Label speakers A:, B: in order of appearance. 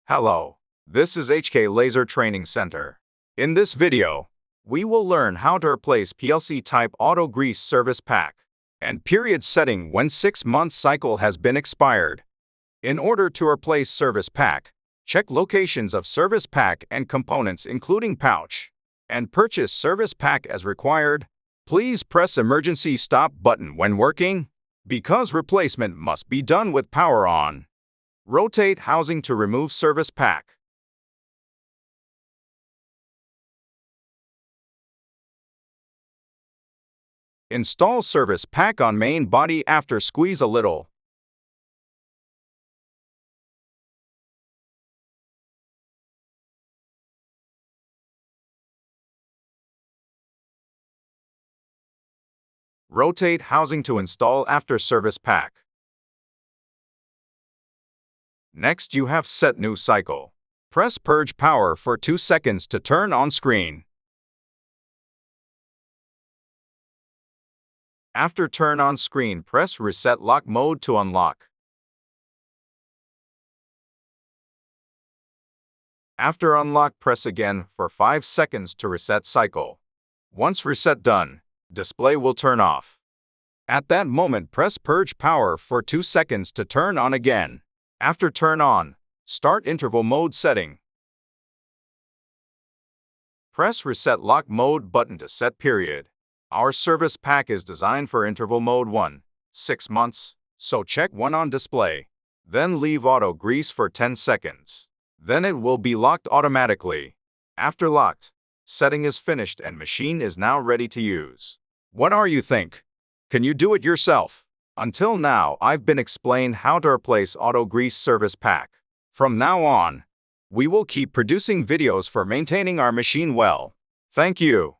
A: Hello, this is HK Laser Training Center. In this video, we will learn how to replace PLC type auto grease service pack and period setting when 6-month cycle has been expired. In order to replace service pack, check locations of service pack and components including pouch, and purchase service pack as required. Please press emergency stop button when working, because replacement must be done with power on. Rotate housing to remove service pack. Install service pack on main body after squeeze a little. Rotate housing to install after service pack. Next, you have set new cycle. Press purge power for 2 seconds to turn on screen. After turn on screen, press reset lock mode to unlock. After unlock, press again for 5 seconds to reset cycle. Once reset done, display will turn off. At that moment, press purge power for 2 seconds to turn on again. After turn on, start interval mode setting. Press reset lock mode button to set period. Our service pack is designed for interval mode 1, 6 months, so check 1 on display. Then leave auto grease for 10 seconds. Then it will be locked automatically. After locked, setting is finished and machine is now ready to use. What are you think? Can you do it yourself? Until now, I've been explained how to replace auto grease service pack. From now on, we will keep producing videos for maintaining our machine well. Thank you.